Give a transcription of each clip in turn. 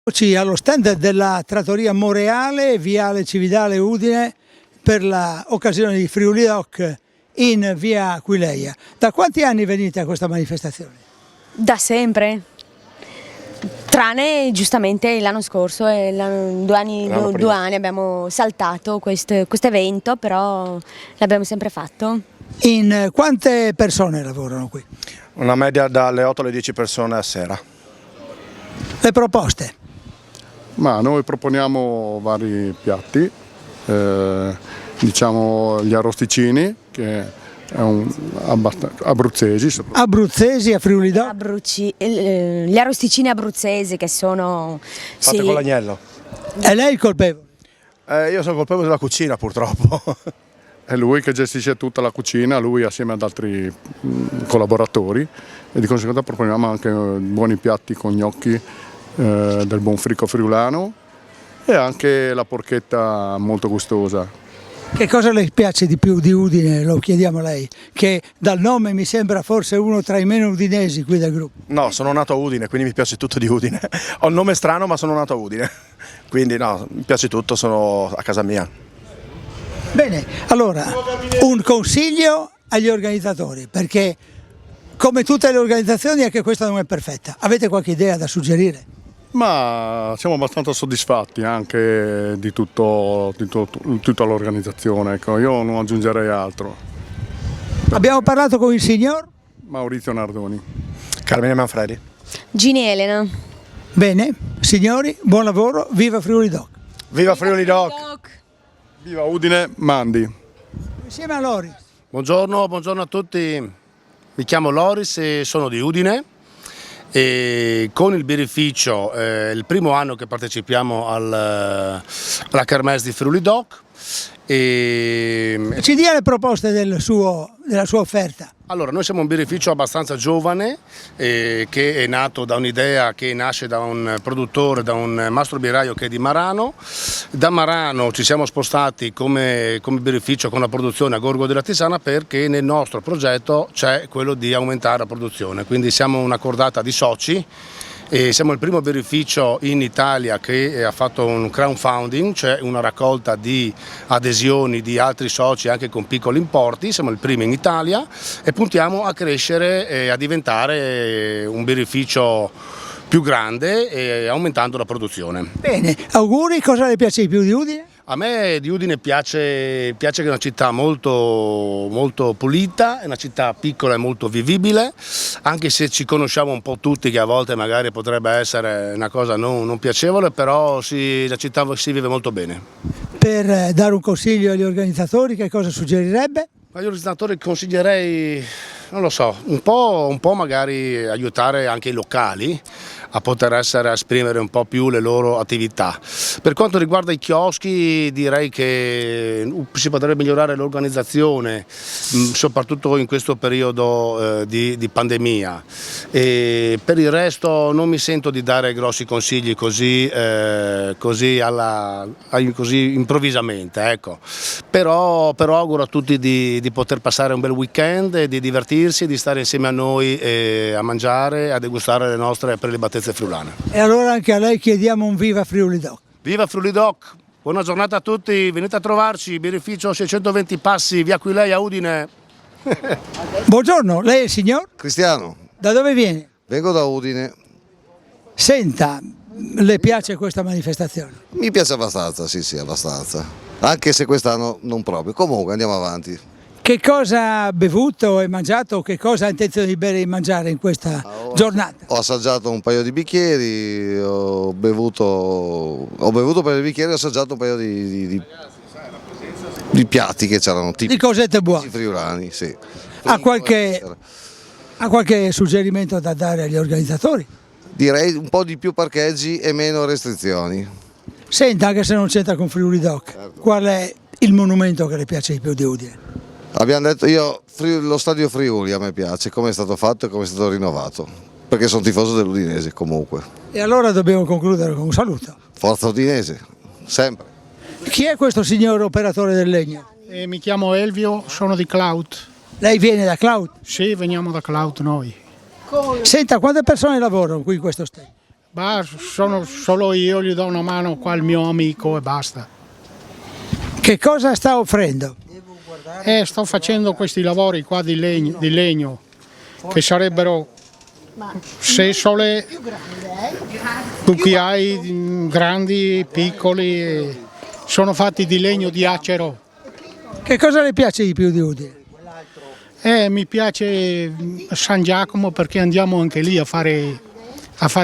Eccoci allo stand della trattoria Moreale, Viale Cividale Udine, per l'occasione di Friuli Doc in via Aquileia. Da quanti anni venite a questa manifestazione? Da sempre, tranne giustamente l'anno scorso, due anni abbiamo saltato questo evento, però l'abbiamo sempre fatto. In quante persone lavorano qui? Una media dalle 8 alle 10 persone a sera. Le proposte? Ma noi proponiamo vari piatti, diciamo gli arrosticini, che è abruzzesi. Abruzzesi a Friuli Doc? Gli arrosticini abruzzesi che sono... Fatte con l'agnello. È lei il colpevole? Io sono colpevole della cucina purtroppo. È lui che gestisce tutta la cucina, lui assieme ad altri collaboratori, e di conseguenza proponiamo anche buoni piatti con gnocchi del buon fricco friulano e anche la porchetta molto gustosa. Che cosa le piace di più di Udine? Lo chiediamo a lei, che dal nome mi sembra forse uno tra i meno udinesi qui del gruppo. No, sono nato a Udine, quindi mi piace tutto di Udine. Ho il nome strano ma sono nato a Udine, quindi no, mi piace tutto, sono a casa mia. Bene, allora un consiglio agli organizzatori, perché come tutte le organizzazioni anche questa non è perfetta. Avete qualche idea da suggerire? Ma siamo abbastanza soddisfatti anche di tutta l'organizzazione, ecco. Io non aggiungerei altro. Abbiamo parlato con il signor? Maurizio Nardoni. Carmine Manfredi. Gini Elena. Bene, signori, buon lavoro, viva Friuli Doc! Viva Friuli Doc! Viva Udine, Mandi. Insieme a Loris. Buongiorno a tutti, mi chiamo Loris e sono di Udine. E con il birrificio è il primo anno che partecipiamo alla Kermesse di Friuli Doc. Ci dia le proposte della sua offerta. Allora, noi siamo un birrificio abbastanza giovane che è nato da un'idea che nasce da un produttore, da un mastro birraio che è di Marano. Da Marano ci siamo spostati come birrificio con la produzione a Gorgo della Tisana, perché nel nostro progetto c'è quello di aumentare la produzione, quindi siamo una cordata di soci. E siamo il primo birrificio in Italia che ha fatto un crowdfunding, cioè una raccolta di adesioni di altri soci anche con piccoli importi. Siamo il primo in Italia e puntiamo a crescere e a diventare un birrificio più grande e aumentando la produzione. Bene, auguri. Cosa le piace di più di Udine? A me di Udine piace che è una città molto pulita, è una città piccola e molto vivibile, anche se ci conosciamo un po' tutti, che a volte magari potrebbe essere una cosa non piacevole, però la città si vive molto bene. Per dare un consiglio agli organizzatori, che cosa suggerirebbe? Agli organizzatori consiglierei, non lo so, un po' magari aiutare anche i locali a poter a esprimere un po' più le loro attività. Per quanto riguarda i chioschi, direi che si potrebbe migliorare l'organizzazione, soprattutto in questo periodo di pandemia. E per il resto non mi sento di dare grossi consigli così improvvisamente, ecco. Però auguro a tutti di poter passare un bel weekend, di divertirsi, di stare insieme a noi a mangiare, a degustare le nostre prelibatezze friulane. E allora anche a lei chiediamo un viva Friuli Doc. Viva Friuli Doc, buona giornata a tutti, venite a trovarci, birrificio 620 Passi, via Aquileia, Udine. Buongiorno, lei è il signor? Cristiano, Da dove viene? vengo da Udine. Senta, le piace questa manifestazione? Mi piace abbastanza, sì, abbastanza. Anche se quest'anno non proprio. Comunque andiamo avanti. Che cosa ha bevuto e mangiato, che cosa ha intenzione di bere e mangiare in questa giornata? Ho assaggiato un paio di bicchieri, ho bevuto per i bicchieri, ho assaggiato un paio di piatti che c'erano, Di cosette buone. friulani, sì. Ha qualche suggerimento da dare agli organizzatori? Direi un po' di più parcheggi e meno restrizioni. Senta, anche se non c'entra con Friuli Doc, qual è il monumento che le piace di più di Udine? Abbiamo detto lo stadio Friuli a me piace, come è stato fatto e come è stato rinnovato, perché sono tifoso dell'Udinese comunque. E allora dobbiamo concludere con un saluto. Forza Udinese, sempre. Chi è questo signor operatore del legno? Mi chiamo Elvio, sono di Cloud. Lei viene da Cloud? Sì, veniamo da Cloud noi. Senta, quante persone lavorano qui in questo stand? sono solo io, gli do una mano qua al mio amico e basta. Che cosa sta offrendo? Sto facendo questi lavori qua di legno che sarebbero sessole, cucchiai grandi, piccoli, sono fatti di legno di acero. Che cosa le piace di più di Udine? Mi piace San Giacomo perché andiamo anche lì a fare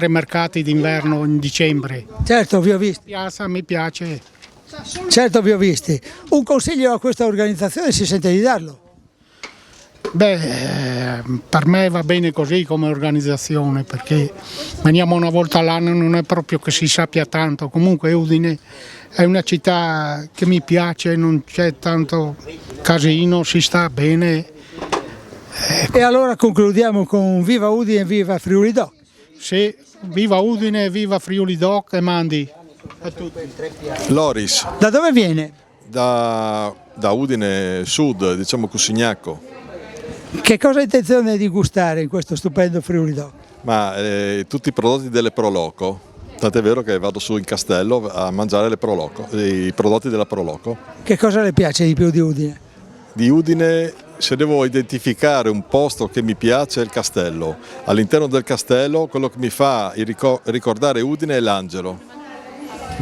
mercati d'inverno in dicembre. Certo, vi ho visti. Piazza mi piace. Certo, vi ho visti. Un consiglio a questa organizzazione si sente di darlo? Per me va bene così come organizzazione perché veniamo una volta all'anno, non è proprio che si sappia tanto. Comunque Udine è una città che mi piace, non c'è tanto casino, si sta bene. E allora concludiamo con viva Udine e viva Friuli Doc. Sì, viva Udine, viva Friuli Doc e mandi a tutti. Loris, Da dove viene? da Udine Sud, diciamo Cusignacco, Che cosa ha intenzione di gustare in questo stupendo Friuli Doc? ma tutti i prodotti delle Proloco, tant'è vero che vado su in castello a mangiare le Proloco, i prodotti della Proloco. Che cosa le piace di più di Udine? Di Udine, se devo identificare un posto che mi piace è il castello. All'interno del castello quello che mi fa ricordare Udine è l'angelo.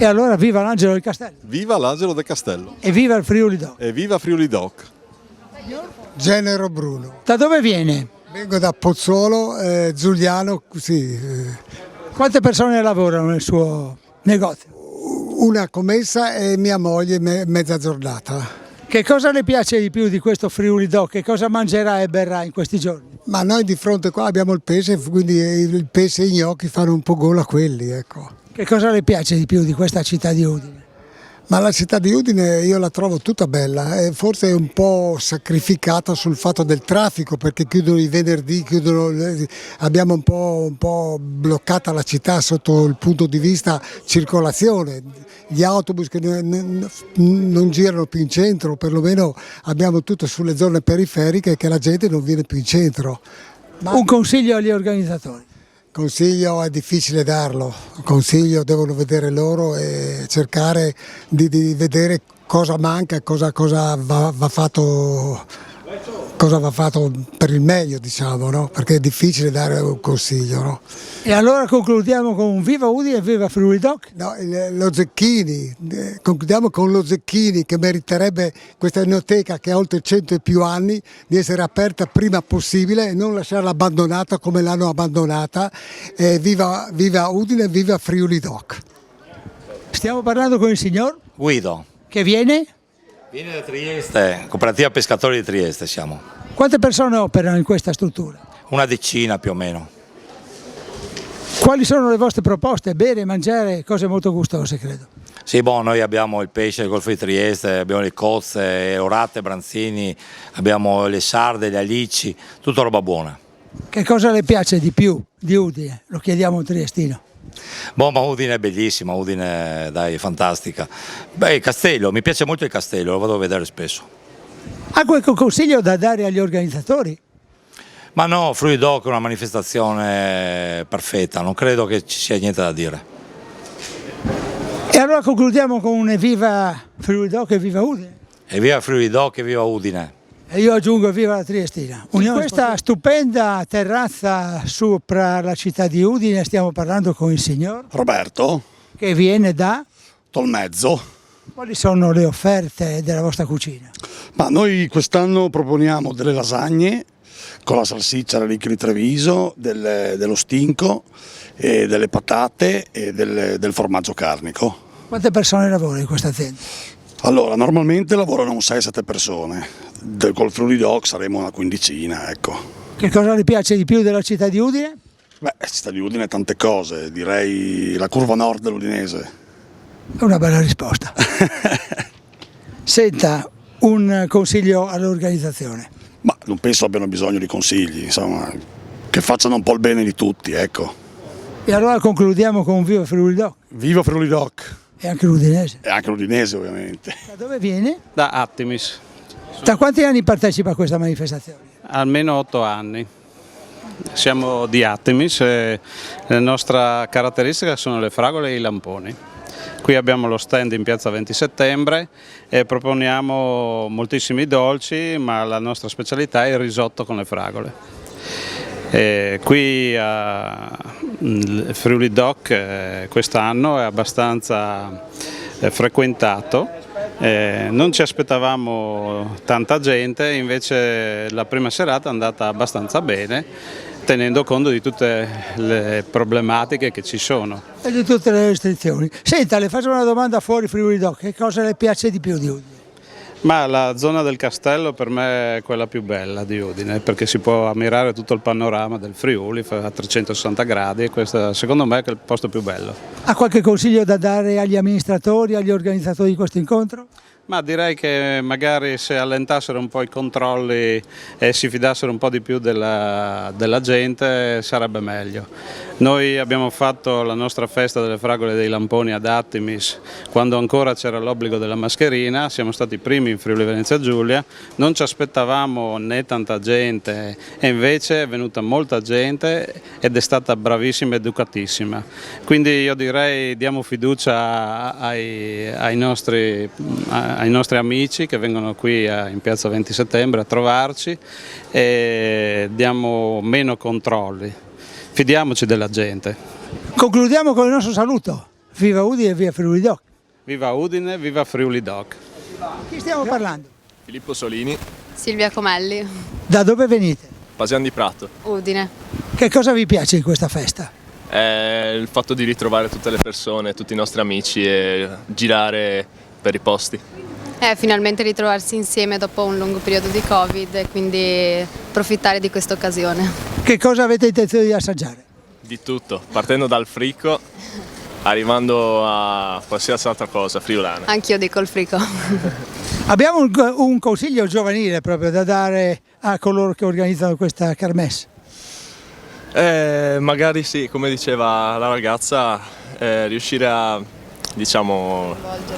E allora viva l'Angelo del Castello Viva l'angelo del castello e viva il Friuli Doc. e viva Friuli Doc. Genero Bruno. Da dove viene? Vengo da Pozzuolo, Giuliano, sì, Quante persone lavorano nel suo negozio? una commessa e mia moglie mezza giornata. Che cosa le piace di più di questo Friuli Doc? Che cosa mangerà e berrà in questi giorni? Ma noi di fronte qua abbiamo il pesce, quindi il pesce e i gnocchi fanno un po' gola a quelli, ecco. Che cosa le piace di più di questa città di Udine? Ma la città di Udine io la trovo tutta bella, forse è un po' sacrificata sul fatto del traffico perché chiudono i venerdì, abbiamo un po' bloccata la città sotto il punto di vista circolazione, gli autobus che non girano più in centro, perlomeno abbiamo tutto sulle zone periferiche che la gente non viene più in centro. Un consiglio agli organizzatori? Consiglio è difficile darlo, consiglio devono vedere loro e cercare di vedere cosa manca, cosa va fatto per il meglio, diciamo, no? Perché è difficile dare un consiglio. No? E allora concludiamo con un viva Udine e viva Friuli Doc? No, lo Zecchini, concludiamo con lo Zecchini che meriterebbe questa enoteca che ha oltre 100 e più anni di essere aperta prima possibile e non lasciarla abbandonata come l'hanno abbandonata. Viva Udine e viva Friuli Doc. Stiamo parlando con il signor Guido, che viene? viene da Trieste, cooperativa pescatori di Trieste siamo, Quante persone operano in questa struttura? una decina più o meno. Quali sono le vostre proposte? Bere, mangiare, cose molto gustose credo. Sì, noi abbiamo il pesce del Golfo di Trieste, abbiamo le cozze, orate, branzini, abbiamo le sarde, le alici, tutta roba buona. Che cosa le piace di più di Udine? Lo chiediamo a un triestino. Ma Udine è bellissima, Udine dai, è fantastica. Il castello, mi piace molto il castello, lo vado a vedere spesso. Ha qualche consiglio da dare agli organizzatori? Ma no, Friuli Doc è una manifestazione perfetta, non credo che ci sia niente da dire. E allora concludiamo con un viva Friuli Doc e viva Udine. E viva Friuli Doc e viva Udine. E io aggiungo viva la Triestina. In questa stupenda terrazza sopra la città di Udine stiamo parlando con il signor Roberto, che viene da... Tolmezzo. Quali sono le offerte della vostra cucina? Ma noi quest'anno proponiamo delle lasagne con la salsiccia Relicchio di Treviso, dello stinco, e delle patate e del formaggio carnico. Quante persone lavorano in questa azienda? Allora, normalmente lavorano un 6-7 persone, col Friuli Doc saremo una quindicina, ecco. Che cosa le piace di più della città di Udine? Beh, città di Udine tante cose, direi la curva nord dell'Udinese. È una bella risposta. Senta, un consiglio all'organizzazione. Ma non penso abbiano bisogno di consigli, insomma, che facciano un po' il bene di tutti, ecco. E allora concludiamo con un viva Friuli Doc. Viva Friuli Doc! E anche l'udinese. E anche l'Udinese ovviamente. Da dove viene? Da Attimis. Da quanti anni partecipa a questa manifestazione? Almeno 8 anni. siamo di Attimis e la nostra caratteristica sono le fragole e i lamponi. Qui abbiamo lo stand in piazza 20 settembre e proponiamo moltissimi dolci, ma la nostra specialità è il risotto con le fragole. Qui a Friuli Doc quest'anno è abbastanza frequentato, non ci aspettavamo tanta gente, invece la prima serata è andata abbastanza bene, tenendo conto di tutte le problematiche che ci sono. E di tutte le restrizioni. Senta, le faccio una domanda fuori Friuli Doc, che cosa le piace di più di Udine? Ma la zona del castello per me è quella più bella di Udine, perché si può ammirare tutto il panorama del Friuli a 360 gradi e questo secondo me è il posto più bello. Ha qualche consiglio da dare agli amministratori, agli organizzatori di questo incontro? Ma direi che magari se allentassero un po' i controlli e si fidassero un po' di più della gente sarebbe meglio. Noi abbiamo fatto la nostra festa delle fragole e dei lamponi ad Attimis quando ancora c'era l'obbligo della mascherina, siamo stati i primi in Friuli Venezia Giulia, non ci aspettavamo né tanta gente e invece è venuta molta gente ed è stata bravissima ed educatissima. Quindi io direi diamo fiducia ai nostri amici che vengono qui in piazza 20 settembre a trovarci e diamo meno controlli. Fidiamoci della gente. Concludiamo con il nostro saluto. Viva Udine e viva Friuli Doc. Viva Udine, viva Friuli Doc. Chi stiamo parlando? Filippo Solini. Silvia Comelli. Da dove venite? Pasian di Prato. Udine. Che cosa vi piace in questa festa? È il fatto di ritrovare tutte le persone, tutti i nostri amici e girare per i posti. Finalmente ritrovarsi insieme dopo un lungo periodo di Covid e quindi approfittare di questa occasione. Che cosa avete intenzione di assaggiare? Di tutto, partendo dal frico, arrivando a qualsiasi altra cosa friulana. Anch'io dico il frico. Abbiamo un consiglio giovanile proprio da dare a coloro che organizzano questa kermesse. Magari sì, come diceva la ragazza, riuscire a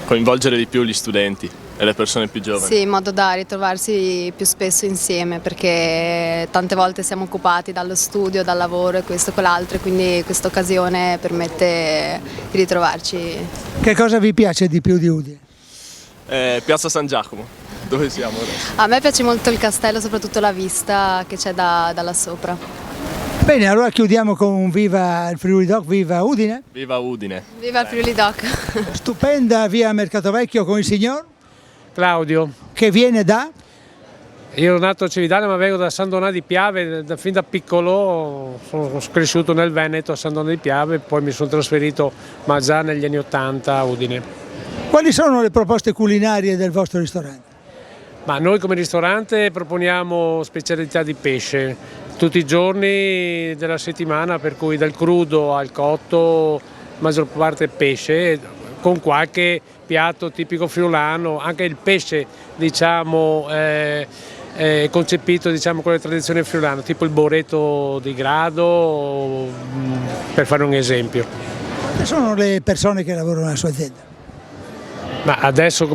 coinvolgere di più gli studenti e le persone più giovani. Sì, in modo da ritrovarsi più spesso insieme, perché tante volte siamo occupati dallo studio, dal lavoro e questo e quell'altro, e quindi questa occasione permette di ritrovarci. Che cosa vi piace di più di Udine? Piazza San Giacomo, dove siamo adesso? A me piace molto il castello, soprattutto la vista che c'è da là sopra. Bene, allora chiudiamo con un viva il Friuli Doc, viva Udine. Viva Udine. Viva il Friuli Doc. Stupenda via Mercato Vecchio con il signor Claudio. Che viene da? Io sono nato a Cividale ma vengo da San Donà di Piave, fin da piccolo sono cresciuto nel Veneto a San Donà di Piave, poi mi sono trasferito ma già negli anni '80 a Udine. Quali sono le proposte culinarie del vostro ristorante? Ma noi come ristorante proponiamo specialità di pesce tutti i giorni della settimana, per cui dal crudo al cotto, maggior parte pesce, con qualche piatto tipico friulano, anche il pesce diciamo concepito con le tradizioni friulane, tipo il boreto di grado, per fare un esempio. Quali sono le persone che lavorano nella sua azienda? Ma adesso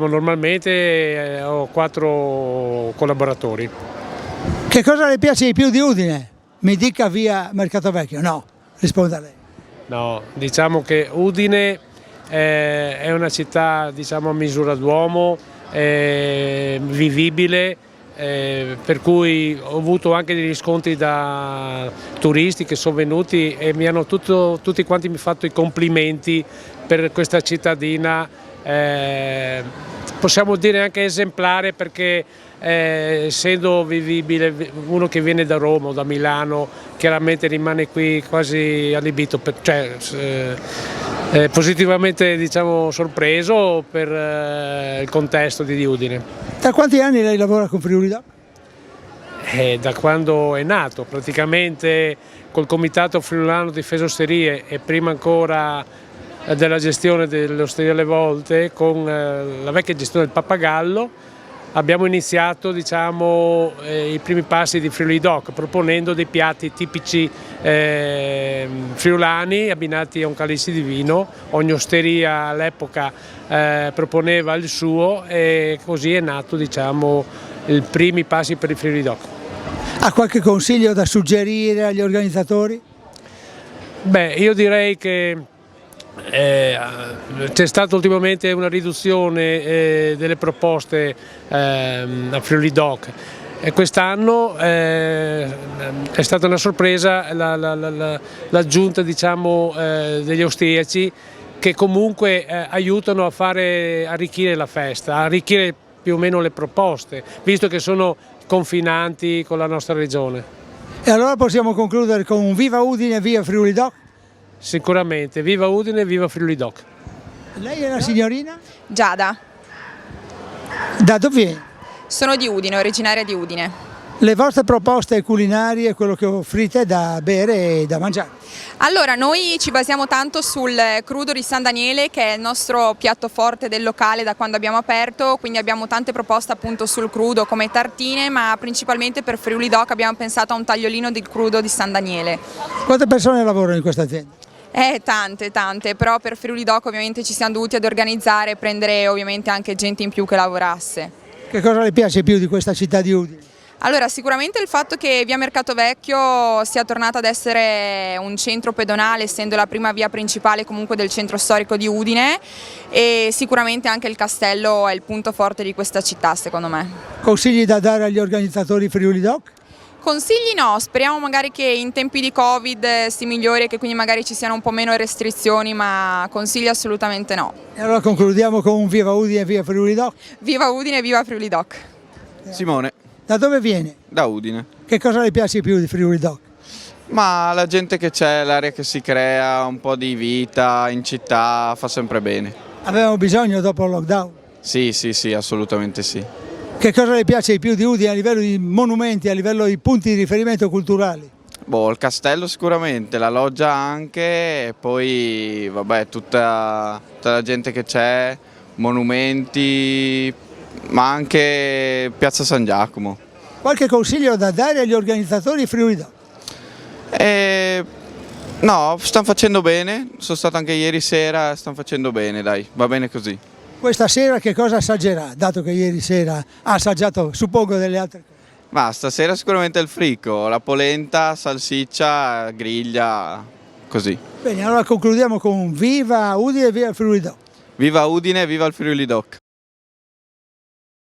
normalmente ho 4 collaboratori. Che cosa le piace di più di Udine? Mi dica via Mercato Vecchio. No, risponda lei. No, diciamo che Udine è una città a misura d'uomo, vivibile, per cui ho avuto anche degli riscontri da turisti che sono venuti e mi hanno tutti quanti mi fatto i complimenti per questa cittadina, possiamo dire anche esemplare, perché essendo vivibile, uno che viene da Roma o da Milano chiaramente rimane qui quasi allibito, positivamente sorpreso per il contesto di Udine. Da quanti anni lei lavora con Friuli Doc? Da quando è nato, praticamente col Comitato Friulano Difesa Osterie e prima ancora della gestione dell'Osteria alle Volte con la vecchia gestione del Pappagallo. Abbiamo iniziato i primi passi di Friuli Doc proponendo dei piatti tipici friulani abbinati a un calice di vino. Ogni osteria all'epoca proponeva il suo e così è nato i primi passi per i Friuli Doc. Ha qualche consiglio da suggerire agli organizzatori? Beh, io direi che c'è stata ultimamente una riduzione delle proposte a Friuli Doc e quest'anno è stata una sorpresa l'aggiunta, diciamo, degli austriaci, che comunque aiutano a fare arricchire la festa, a arricchire più o meno le proposte, visto che sono confinanti con la nostra regione. E allora possiamo concludere con un viva Udine, viva Friuli Doc? Sicuramente, viva Udine, viva Friuli Doc. Lei è la signorina? Giada. Da dove viene? Sono di Udine, originaria di Udine. Le vostre proposte culinarie, quello che offrite da bere e da mangiare? Allora, noi ci basiamo tanto sul crudo di San Daniele, che è il nostro piatto forte del locale da quando abbiamo aperto, quindi abbiamo tante proposte appunto sul crudo come tartine, ma principalmente per Friuli Doc abbiamo pensato a un tagliolino di crudo di San Daniele. Quante persone lavorano in questa azienda? Tante, però per Friuli Doc ovviamente ci siamo dovuti ad organizzare e prendere ovviamente anche gente in più che lavorasse. Che cosa le piace più di questa città di Udine? Allora, sicuramente il fatto che via Mercato Vecchio sia tornata ad essere un centro pedonale, essendo la prima via principale comunque del centro storico di Udine, e sicuramente anche il castello è il punto forte di questa città, secondo me. Consigli da dare agli organizzatori Friuli Doc? Consigli no, speriamo magari che in tempi di Covid si migliori e che quindi magari ci siano un po' meno restrizioni, ma consigli assolutamente no. E allora concludiamo con un viva Udine e viva Friuli Doc? Viva Udine e viva Friuli Doc. Simone. Da dove viene? Da Udine. Che cosa le piace più di Friuli Doc? Ma la gente che c'è, l'aria che si crea, un po' di vita in città, fa sempre bene. Avevamo bisogno dopo il lockdown? Sì, assolutamente sì. Che cosa le piace di più di Udine a livello di monumenti, a livello di punti di riferimento culturali? Boh, il castello sicuramente, la loggia anche, e poi vabbè tutta la gente che c'è, monumenti, ma anche Piazza San Giacomo. Qualche consiglio da dare agli organizzatori Friuli Doc? No, stanno facendo bene, sono stato anche ieri sera, stanno facendo bene, dai, va bene così. Questa sera che cosa assaggerà, dato che ieri sera ha assaggiato, suppongo, delle altre cose? Ma stasera sicuramente il frico, la polenta, salsiccia, griglia, così. Bene, allora concludiamo con viva Udine e viva Friuli Doc. Viva Udine e viva il Friuli Doc.